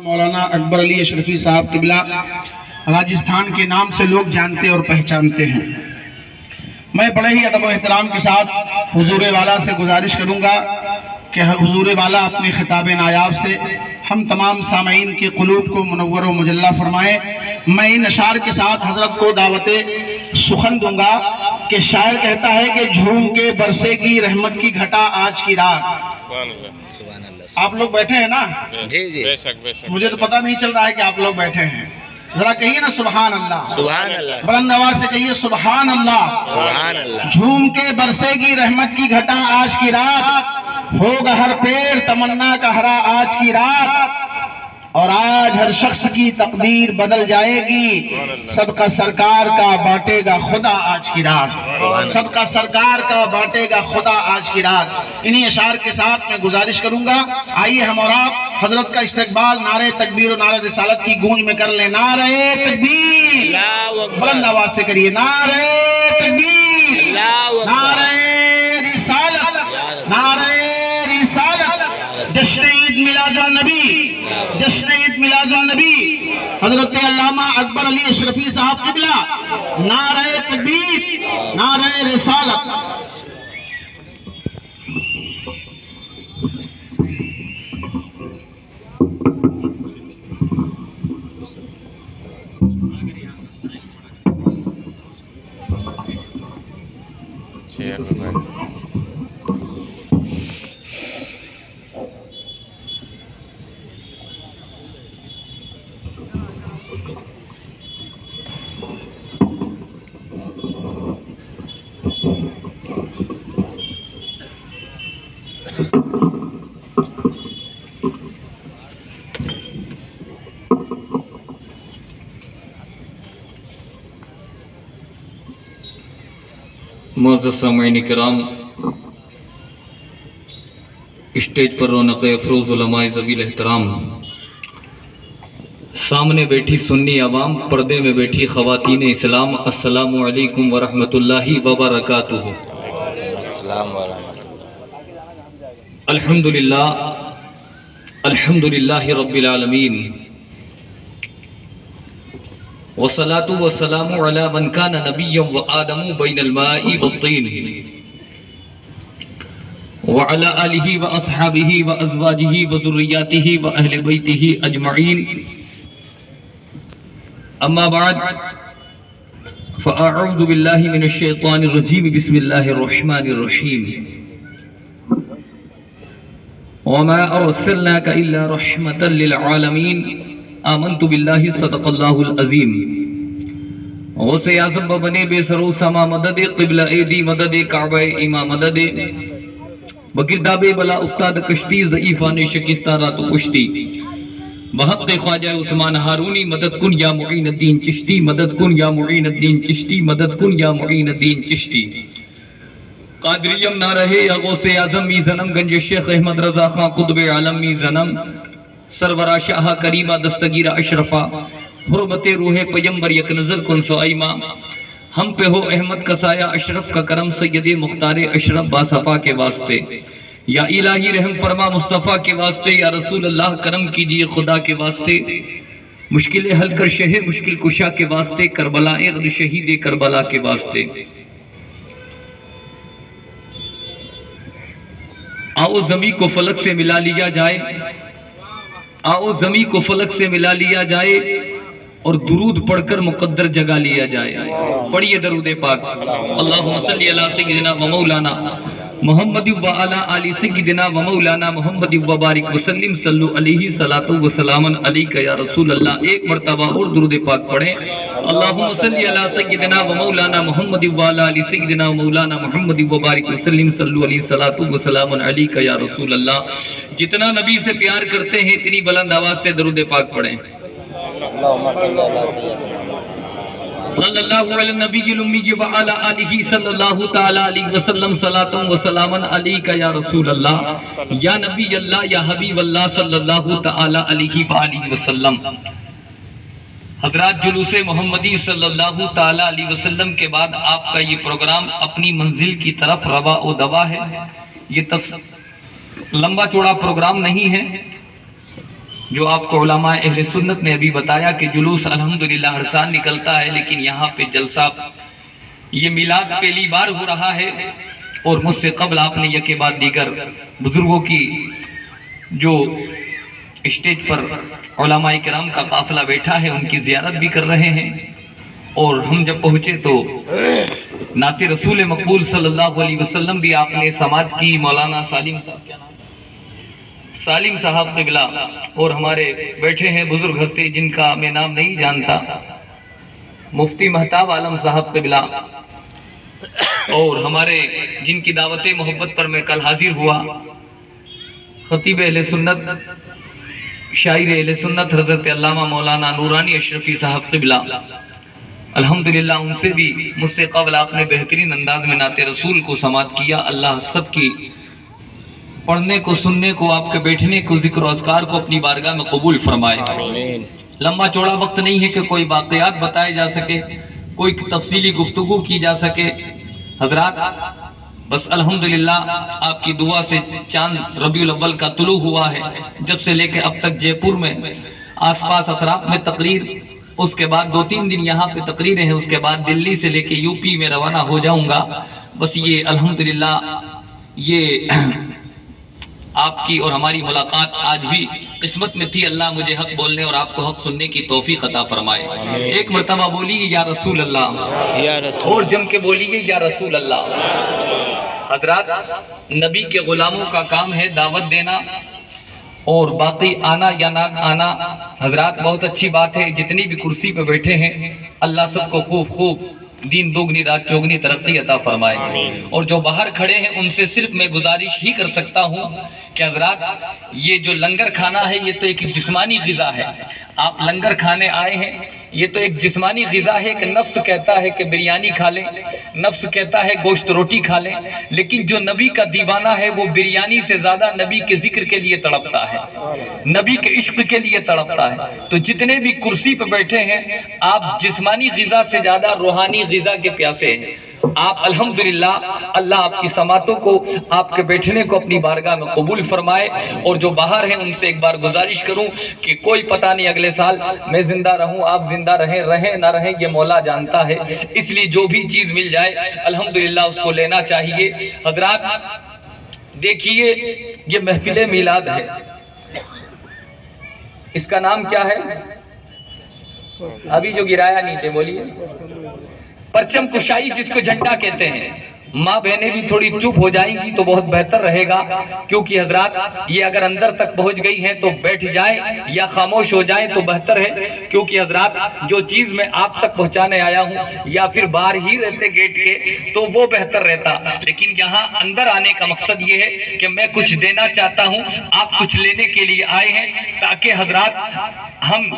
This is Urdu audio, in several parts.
مولانا اکبر علی اشرفی صاحب قبلہ راجستھان کے نام سے لوگ جانتے اور پہچانتے ہیں۔ میں بڑے ہی ادب و احترام کے ساتھ حضور والا سے گزارش کروں گا کہ حضور والا اپنے خطاب نایاب سے ہم تمام سامعین کے قلوب کو منور و مجلہ فرمائیں۔ میں ان اشعار کے ساتھ حضرت کو دعوت سخن دوں گا کہ شاعر کہتا ہے کہ جھوم کے برسے کی رحمت کی گھٹا آج کی رات۔ آپ لوگ بیٹھے ہیں نا؟ جی جی مجھے تو پتہ نہیں چل رہا ہے کہ آپ لوگ بیٹھے ہیں۔ ذرا کہیے نا سبحان اللہ، سبحان اللہ، بلند آواز سے کہیے سبحان اللہ۔ سبحان اللہ۔ جھوم کے برسے گی رحمت کی گھٹا آج کی رات، ہوگا ہر پیر تمنا کا ہرا آج کی رات، اور آج ہر شخص کی تقدیر بدل جائے گی، صدقہ سرکار کا بانٹے گا خدا آج کی رات، صدقہ سرکار کا بانٹے گا خدا آج کی رات۔ انہی اشعار کے ساتھ میں گزارش کروں گا، آئیے ہم اور آپ حضرت کا استقبال نعرہ تکبیر و نعرہ رسالت کی گونج میں کر لیں۔ نعرہ تکبیر، بلند آواز سے کریے نعرہ تکبیر، نعرہ رسالت، نعرہ رسالت۔ جشن عید میلاد النبی، جشن عید میلاد النبی، حضرت علامہ اکبر علی اشرفی صاحب قبلہ، نعرہ تکبیر، نعرہ رسالت۔ معزز سامعین کرام، اسٹیج پر رونق افروز علماء ذوی الاحترام، سامنے بیٹھی سنی عوام، پردے میں بیٹھی خواتین اسلام، السلام علیکم ورحمۃ اللہ وبرکاتہ۔ السلام ورحمۃ اللہ۔ الحمدللہ رب العالمین، والصلاة والسلام علی من کان نبیا وآدم بین الماء والطین، وعلی آلہ واصحابہ وازواجہ وذریاتہ واہل بیتہ اجمعین، اما بعد فاعوذ باللہ من الشیطان الرجیم، بسم اللہ الرحمن الرحیم، وما ارسلناک الا رحمتا للعالمین، آمنت باللہ صدق اللہ العظیم۔ غوث اعظم ببنے بے سرو سما مدد، قبلہ ایدی مدد، کعبہ امام مدد، بگرداب بلا استاد کشتی، ضعیفان شکستہ رات و کشتی، بحق خواجہ عثمان ہارونی، مدد کن یا معین الدین چشتی، مدد کن یا معین الدین چشتی، مدد کن یا معین الدین چشتی۔ قادریم نہ رہے یا غوث اعظم می زنم، گنج شیخ احمد رضا خان قطب عالم می زنم، سرورہ شاہ کریمہ دستگیرہ اشرفہ، حرمت روح پیمبر یک نظر کن سعیمہ، ہم پہ ہو احمد کا سایہ اشرف کا کرم، سید مختار اشرف باصفا کے واسطے، یا الہی رحم فرما مصطفیٰ کے واسطے، یا رسول اللہ کرم کیجئے خدا کے واسطے، مشکل حل کر شہ مشکل کشا کے واسطے، کربلا غد شہید کربلا کے واسطے۔ آؤ زمیں کو فلک سے ملا لیا جائے، آؤ زمیں کو فلک سے ملا لیا جائے، اور درود پڑھ کر مقدر جگا لیا جائے۔ پڑھیے درود پاک، اللہم صلی علی سیدنا و مولانا محمد و علی آل سیدنا و مولانا محمد و بارک وسلم، صلو علیہ صلاۃ و سلام علیک یا رسول اللہ۔ ایک مرتبہ اور درود پاک پڑھیں، اللہم صلی علی سیدنا و مولانا محمد و علی آل سیدنا و مولانا محمد و بارک وسلم، صلو علیہ صلاۃ و سلام علیک یا رسول اللہ۔ جتنا نبی سے پیار کرتے ہیں اتنی بلند آواز سے درود پاک پڑھیں۔ اللہم صلی اللہ سیدنا صلی اللہ علی النبی الامی وعلی آلہ صلی اللہ تعالی علیہ وسلم، صلاۃ و سلام علیک یا رسول اللہ، یا نبی اللہ، یا حبیب اللہ صلی اللہ تعالی علیہ وآلہ وسلم۔ حضرات، جلوس محمدی صلی اللہ تعالی علیہ وسلم کے بعد آپ کا یہ پروگرام اپنی منزل کی طرف روا و دوا ہے۔ یہ لمبا چوڑا پروگرام نہیں ہے، جو آپ کو علماء اہل سنت نے ابھی بتایا کہ جلوس الحمدللہ ہر سال نکلتا ہے، لیکن یہاں پہ جلسہ یہ میلاد پہلی بار ہو رہا ہے، اور مجھ سے قبل آپ نے یکے بعد دیگر بزرگوں کی جو اسٹیج پر علماء کرام کا قافلہ بیٹھا ہے ان کی زیارت بھی کر رہے ہیں، اور ہم جب پہنچے تو نعت رسول مقبول صلی اللہ علیہ وسلم بھی آپ نے سماعت کی۔ مولانا سالم صاحب، کیا نام؟ سالم صاحب قبلہ، اور ہمارے بیٹھے ہیں بزرگ ہستی جن کا میں نام نہیں جانتا، مفتی مہتاب عالم صاحب قبلہ، اور ہمارے جن کی دعوت محبت پر میں کل حاضر ہوا، خطیب اہل سنت، شاعر اہل سنت حضرت علامہ مولانا نورانی اشرفی صاحب قبلہ، الحمدللہ ان سے بھی مجھ سے قبل آپ نے بہترین انداز میں نعت رسول کو سماعت کیا۔ اللہ سب کی پڑھنے کو، سننے کو، آپ کے بیٹھنے کو، ذکر و اذکار کو اپنی بارگاہ میں قبول فرمائے۔ آمین۔ لمبا چوڑا وقت نہیں ہے کہ کوئی واقعات بتائے جا سکے، کوئی تفصیلی گفتگو کی جا سکے۔ حضرات بس الحمدللہ آپ کی دعا سے چاند ربیع الاول کا طلوع ہوا ہے، جب سے لے کے اب تک جے پور میں آس پاس اطراف میں تقریر، اس کے بعد 2-3 دن یہاں پہ تقریریں ہیں، اس کے بعد دلی سے لے کے یو پی میں روانہ ہو جاؤں گا۔ بس یہ الحمدللہ یہ آپ کی اور ہماری ملاقات آج بھی قسمت میں تھی۔ اللہ مجھے حق بولنے اور آپ کو حق سننے کی توفیق عطا فرمائے۔ ایک مرتبہ بولیے یا رسول اللہ، یا رسول اور جم کے بولیے یا رسول اللہ۔ حضرات نبی کے غلاموں کا کام ہے دعوت دینا، اور باقی آنا یا نہ آنا حضرات بہت اچھی بات ہے۔ جتنی بھی کرسی پہ بیٹھے ہیں اللہ سب کو خوب دین دوگنی رات چوگنی ترقی عطا فرمائے۔ اور جو باہر کھڑے ہیں ان سے صرف میں گزارش ہی کر سکتا ہوں کہ حضرات یہ جو لنگر کھانا ہے یہ تو ایک جسمانی غذا ہے۔ آپ لنگر کھانے آئے ہیں، یہ تو ایک جسمانی غذا ہے کہ نفس کہتا ہے کہ بریانی کھا لیں، نفس کہتا ہے گوشت روٹی کھا لیں، لیکن جو نبی کا دیوانہ ہے وہ بریانی سے زیادہ نبی کے ذکر کے لیے تڑپتا ہے، نبی کے عشق کے لیے تڑپتا ہے۔ تو جتنے بھی کرسی پہ بیٹھے ہیں آپ جسمانی غذا سے زیادہ روحانی غذا کے پیاسے ہیں۔ آپ الحمدللہ اللہ آپ کی سماعتوں کو، آپ کے بیٹھنے کو اپنی بارگاہ میں قبول فرمائے۔ اور جو باہر ہیں ان سے ایک بار گزارش کروں کہ کوئی پتہ نہیں اگلے سال میں زندہ رہوں، آپ زندہ رہیں نہ رہیں یہ مولا جانتا ہے، اس لیے جو بھی چیز مل جائے الحمدللہ اس کو لینا چاہیے۔ حضرات دیکھیے یہ محفل میلاد ہے، اس کا نام کیا ہے؟ ابھی جو گرایا نیچے بولیے، پرچم کشائی جس کو جھنڈا کہتے ہیں۔ ماں بہنیں بھی تھوڑی چپ ہو جائیں گی تو بہت بہتر رہے گا، کیونکہ حضرات یہ اگر اندر تک پہنچ گئی ہیں تو بیٹھ جائیں یا خاموش ہو جائیں تو بہتر ہے، کیونکہ حضرات جو چیز میں آپ تک پہنچانے آیا ہوں یا پھر باہر ہی رہتے گیٹ کے تو وہ بہتر رہتا، لیکن یہاں اندر آنے کا مقصد یہ ہے کہ میں کچھ دینا چاہتا ہوں، آپ کچھ لینے کے لیے آئے ہیں، تاکہ حضرات ہم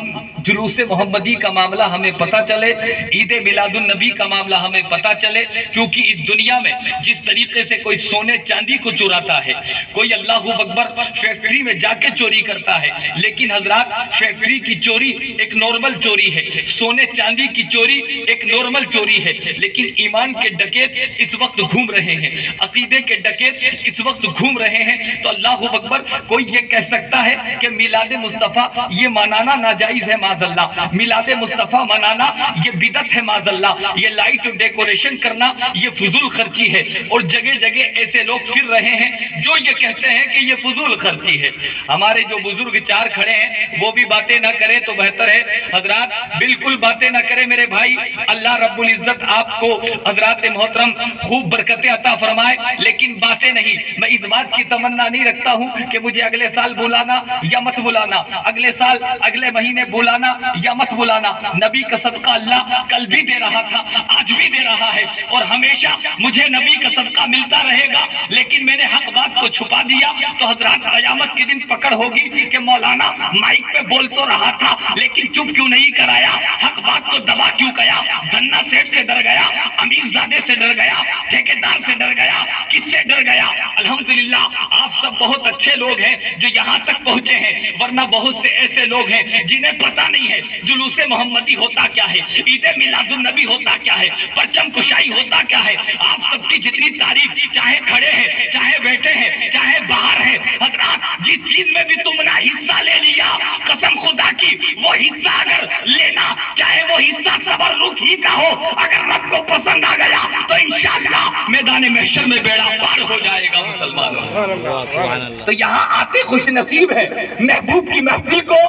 جلوس محمدی کا معاملہ ہمیں پتہ چلے، عید میلاد النبی کا معاملہ ہمیں پتہ چلے، کیونکہ اس دنیا میں جس طریقے سے کوئی سونے چاندی کو چوراتا ہے، کوئی اللہ اکبر فیکٹری میں جا کے چوری کرتا ہے، لیکن حضرات فیکٹری کی چوری ایک نارمل چوری ہے، سونے چاندی کی چوری ایک نارمل چوری ہے، لیکن ایمان کے ڈکیت اس وقت گھوم رہے ہیں، عقیدے کے ڈکیت اس وقت گھوم رہے ہیں۔ تو اللہ اکبر کوئی یہ کہہ سکتا ہے کہ میلاد مصطفیٰ یہ منانا ناجائز ہے، معاذ اللہ، میلاد مصطفیٰ منانا یہ بدعت ہے، معاذ اللہ، یہ لائٹ ڈیکوریشن کرنا یہ فضول خرچی ہے، اور جگہ جگہ ایسے لوگ پھر رہے ہیں جو یہ کہتے ہیں کہ یہ فضول خرچی ہے۔ ہمارے جو بزرگ چار کھڑے ہیں وہ بھی باتیں نہ کریں تو بہتر ہے۔ حضرات بالکل باتیں نہ کریں میرے بھائی، اللہ رب العزت آپ کو حضرات محترم خوب برکتیں عطا فرمائے، لیکن باتیں نہیں۔ میں اس بات کی تمنا نہیں رکھتا ہوں کہ مجھے اگلے سال بلانا یا مت بلانا، اگلے سال اگلے مہینے بلانا یا مت بلانا۔ نبی کا صدقہ اللہ کل بھی دے رہا تھا، آج بھی دے رہا ہے، اور ہمیشہ مجھے نبی کا صدقہ ملتا رہے گا، لیکن میں نے حق بات کو چھپا دیا تو حضرات قیامت کے دن پکڑ ہوگی کہ مولانا مائک پہ بول تو رہا تھا لیکن چپ کیوں نہیں کرایا، حق بات کو دبا کیوں گیا، دھنا سیٹ سے ڈر گیا، امیر زادے سے ڈر گیا، ٹھیکیدار سے ڈر گیا، کس سے ڈر گیا؟ الحمدللہ آپ سب بہت اچھے لوگ ہیں جو یہاں تک پہنچے ہیں، ورنہ بہت سے ایسے لوگ ہیں جنہیں پتہ نہیں ہے جلوس محمدی ہوتا کیا ہے، عید میلاد النبی ہوتا کیا ہے، پرچم کشائی ہوتا کیا ہے۔ آپ سب کی جتنی تعریف، چاہے کھڑے ہیں، چاہے بیٹھے ہیں، چاہے باہر ہیں، حضرات جس چیز میں بھی تم نے حصہ لے لیا، قسم خدا کی وہ حصہ اگر لینا چاہے وہ حصہ تبرک ہی کا ہو، اگر رب کو پسند آ گیا تو انشاءاللہ میدان محشر میں بیڑا پار ہو جائے گا مسلمانوں۔ تو یہاں آتے خوش نصیب ہیں، محبوب کی محفل کو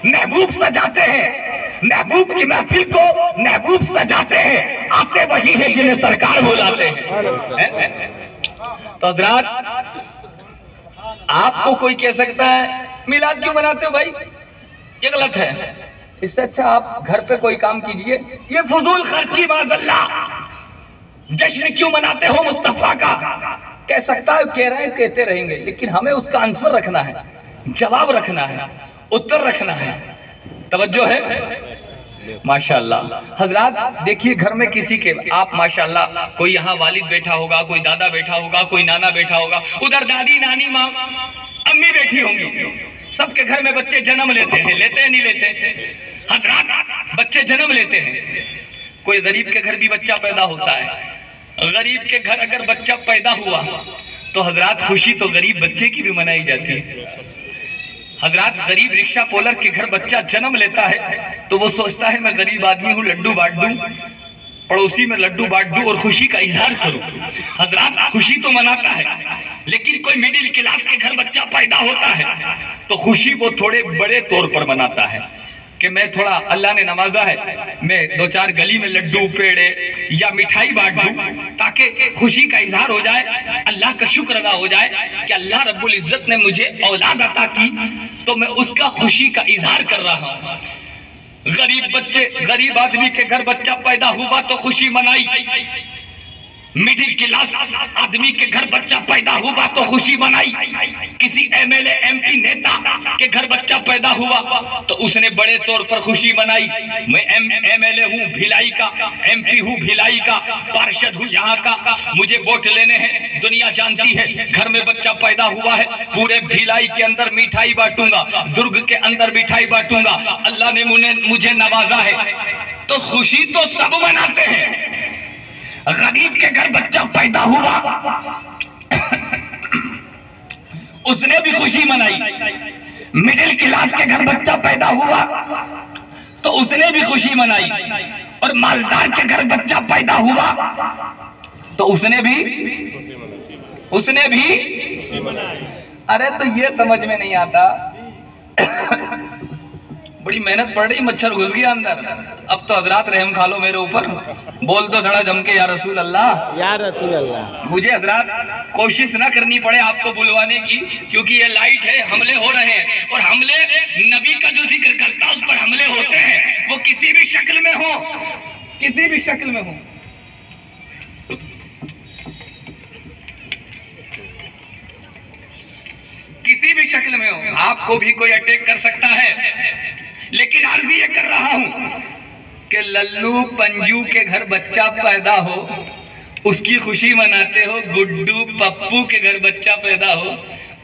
محبوب سجاتے ہیں، محبوب کی محفل کو محبوب سجاتے ہیں، آتے وہی ہیں جنہیں سرکار بلاتے ہیں۔ تو حضرات آپ کو کوئی کہہ سکتا ہے میلاد کیوں مناتے ہو بھائی، یہ غلط ہے، اس سے اچھا آپ گھر پہ کوئی کام کیجئے، یہ فضول خرچی معاذ اللہ۔ جشن کیوں مناتے ہو مصطفیٰ کا، کہہ سکتا ہے، کہہ رہے ہیں، کہتے رہیں گے، لیکن ہمیں اس کا آنسر رکھنا ہے، جواب رکھنا ہے، اتر رکھنا ہے۔ توجہ ہے ماشاءاللہ۔ حضرات دیکھیے گھر میں کسی کے آپ ماشاءاللہ کوئی یہاں والد بیٹھا ہوگا، کوئی دادا بیٹھا ہوگا، کوئی نانا بیٹھا ہوگا، ادھر دادی، نانی، ماں، امی بیٹھی ہوں گی، سب کے گھر میں بچے جنم لیتے ہیں، لیتے ہیں نہیں لیتے؟ حضرات بچے جنم لیتے ہیں، کوئی غریب کے گھر بھی بچہ پیدا ہوتا ہے، غریب کے گھر اگر بچہ پیدا ہوا تو حضرات خوشی تو غریب بچے کی بھی منائی جاتی ہے۔ حضرات غریب رکشہ پولر کے گھر بچہ جنم لیتا ہے تو وہ سوچتا ہے میں غریب آدمی ہوں، لڈو بانٹ دوں، پڑوسی میں لڈو بانٹ دوں اور خوشی کا اظہار کروں۔ حضرات خوشی تو مناتا ہے، لیکن کوئی میڈل کلاس کے گھر بچہ پیدا ہوتا ہے تو خوشی وہ تھوڑے بڑے طور پر مناتا ہے کہ میں تھوڑا اللہ نے نوازا ہے، میں دو چار گلی میں لڈو، پیڑے یا مٹھائی بانٹ دوں تاکہ خوشی کا اظہار ہو جائے، اللہ کا شکر ادا ہو جائے کہ اللہ رب العزت نے مجھے اولاد عطا کی تو میں اس کا خوشی کا اظہار کر رہا ہوں۔ غریب آدمی کے گھر بچہ پیدا ہوا تو خوشی منائی، میڈل کلاس آدمی کے گھر بچہ پیدا ہوا تو خوشی منائی، کسی M L A M P نیتا کے گھر بچہ پیدا ہوا تو اس نے بڑے طور پر خوشی منائی۔ میں ایم ایل اے ہوں بھیلائی کا، ایم پی ہوں بھیلائی کا، پارشد ہوں یہاں کا، مجھے ووٹ لینے ہیں، دنیا جانتی ہے گھر میں بچہ پیدا ہوا ہے، پورے بھیلائی کے اندر مٹھائی بانٹوں گا، درگ کے اندر مٹھائی بانٹوں گا، اللہ نے مجھے نوازا ہے، تو خوشی تو سب مناتے ہیں۔ غریب کے گھر بچہ پیدا ہوا اس نے بھی خوشی منائی، مڈل کلاس کے گھر بچہ پیدا ہوا تو اس نے بھی خوشی منائی، اور مالدار کے گھر بچہ پیدا ہوا تو اس نے بھی ارے تو یہ سمجھ میں نہیں آتا، بڑی محنت پڑ رہی، مچھر گھس گیا اندر، اب تو حضرات رحم کھا لو میرے اوپر، بول دو دھڑا جم کے یا رسول اللہ، یا رسول اللہ۔ مجھے حضرات کوشش نہ کرنی پڑے آپ کو بلوانے کی، کیونکہ یہ لائٹ ہے، حملے ہو رہے ہیں، اور حملے نبی کا جو ذکر کرتا اس پر حملے ہوتے ہیں، وہ کسی بھی شکل میں ہو، کسی بھی شکل میں ہو۔ کسی بھی شکل میں ہو، آپ کو بھی کوئی اٹیک کر سکتا ہے، لیکن عرض یہ کر رہا ہوں کہ للو پنجو کے گھر بچہ پیدا ہو اس کی خوشی مناتے ہو، گڈو پپو کے گھر بچہ پیدا ہو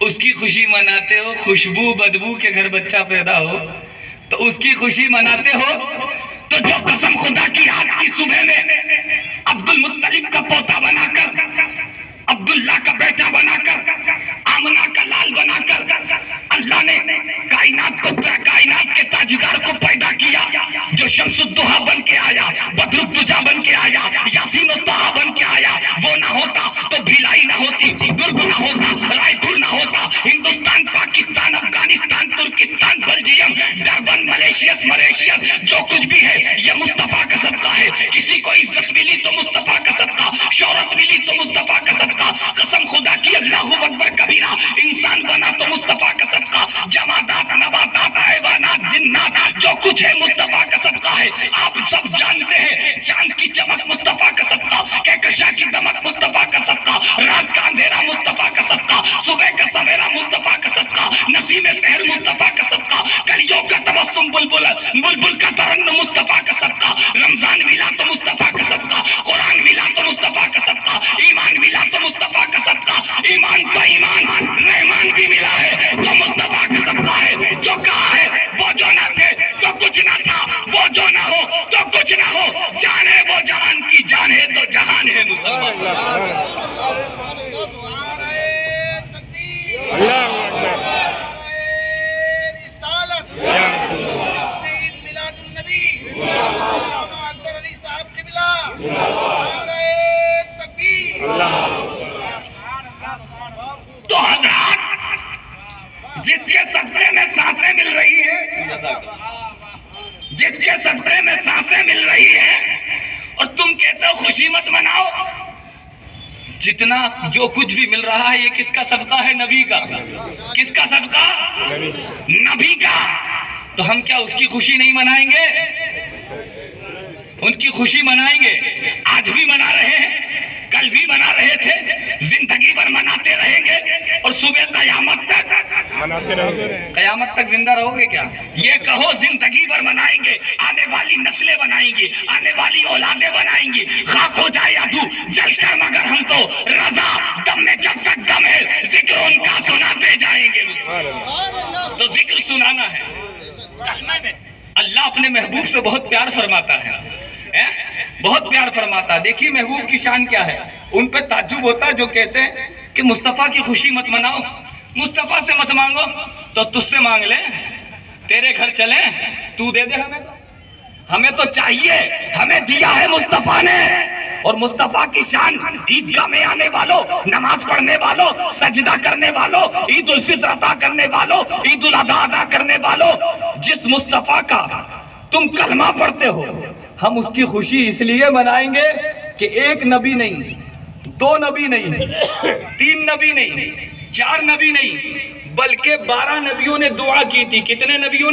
اس کی خوشی مناتے ہو، خوشبو بدبو کے گھر بچہ پیدا ہو تو اس کی خوشی مناتے ہو، تو جو قسم خدا کی آج کی صبح میں عبد المطلب کا پوتا بنا کر، عبداللہ کا بیٹا بنا کر، آمنہ کا لال بنا کر اللہ نے کائنات کے تاجدار کو پیدا کیا، جو شمس الضحیٰ بن کے آیا، بدر الدجا بن کے آیا، یاسین الطہا بن کے آیا، وہ نہ ہوتا تو بھیلائی نہ ہوتی، درگ نہ ہوتا، رائے پور نہ ہوتا، Hindustan, Pakistan, Afghanistan, Turkestan, Belgium, Durban, malicious, جو کچھ بھی ہے یہ مصطفیٰ کا صدقہ ہے۔ کسی کو عزت ملی تو مصطفیٰ کا صدقہ، شہرت ملی تو مصطفیٰ کا صدقہ، قسم خدا کی اللہ اکبر کبیرہ، انسان بنا تو مصطفیٰ کا صدقہ، جمادات، نباتات، حیوانات، جنات، جو کچھ ہے مصطفیٰ کا صدقہ ہے۔ آپ سب جانتے ہیں چاند کی چمک مصطفیٰ کا صدقہ، کہکشاں کی دمک مصطفیٰ کا صدقہ، رات کا اندھیرا مصطفیٰ کا صدقہ، صبح کا سویرا مصطفیٰ کا صدقہ، نسیم سحر مصطفیٰ کا صدقہ، کلیوں کا تبسم بلبل کا ترنم مصطفیٰ کا صدقہ، رمضان ملا تو مصطفیٰ کا صدقہ، قرآن ملا تو مصطفیٰ کا صدقہ، ایمان ملا تو مصطفیٰ کا صدقہ، ایمان تو ایمان رحمان بھی ملا ہے تو مصطفیٰ کا صدقہ ہے۔ جو کہا ہے وہ جو نہ تھے تو کچھ نہ تھا، وہ جو نہ ہو تو کچھ نہ ہو، جان ہے وہ جہان کی جان ہے تو جہان جان ہے مسلمان. تو حضرات جس کے صدقے میں سانسیں مل رہی ہیں، جس کے صدقے میں سانسیں مل رہی ہیں، اور تم کہتے ہو خوشی مت مناؤ. جتنا جو کچھ بھی مل رہا ہے یہ کس کا صدقہ ہے؟ نبی کا. کس کا صدقہ؟ نبی کا. تو ہم کیا اس کی خوشی نہیں منائیں گے؟ ان کی خوشی منائیں گے. آج بھی منا رہے ہیں، کل بھی منا رہے تھے، زندگی بھر مناتے رہیں گے، اور صبح قیامت تک قیامت تک زندہ رہو گے کیا؟ یہ کہو زندگی بھر منائیں گے، آنے والی نسلیں بنائیں گی، آنے والی اولادیں بنائیں گی، خاک ہو جائے یا تو جل کر، مگر ہم تو رضا دم میں جب تک دم ہے ذکر ان کا سناتے جائیں گے. تو ذکر سنانا ہے. اللہ اپنے محبوب سے بہت پیار فرماتا ہے، بہت پیار فرماتا ہے. دیکھیے محبوب کی شان کیا ہے. ان پہ تعجب ہوتا ہے جو کہتے ہیں کہ مصطفیٰ کی خوشی مت مناؤ، مصطفیٰ سے مت مانگو، تو تجھ سے مانگ لیں، تیرے گھر چلیں، تو دے دے ہمیں. ہمیں تو چاہیے، ہمیں دیا ہے مصطفیٰ نے. اور مصطفیٰ کی شان عیدگاہ میں آنے والوں، نماز پڑھنے والوں، سجدہ کرنے والوں، عید الفطر عطا کرنے والوں، عید الاضحیٰ ادا کرنے والوں، جس مصطفیٰ کا تم کلمہ پڑھتے ہو، ہم اس کی خوشی اس لیے منائیں گے کہ ایک نبی نہیں، دو نبی نہیں، تین نبی نہیں، چار نبی نہیں، بلکہ 12 نبیوں نے دعا کی تھی. کتنے نبیوں نے؟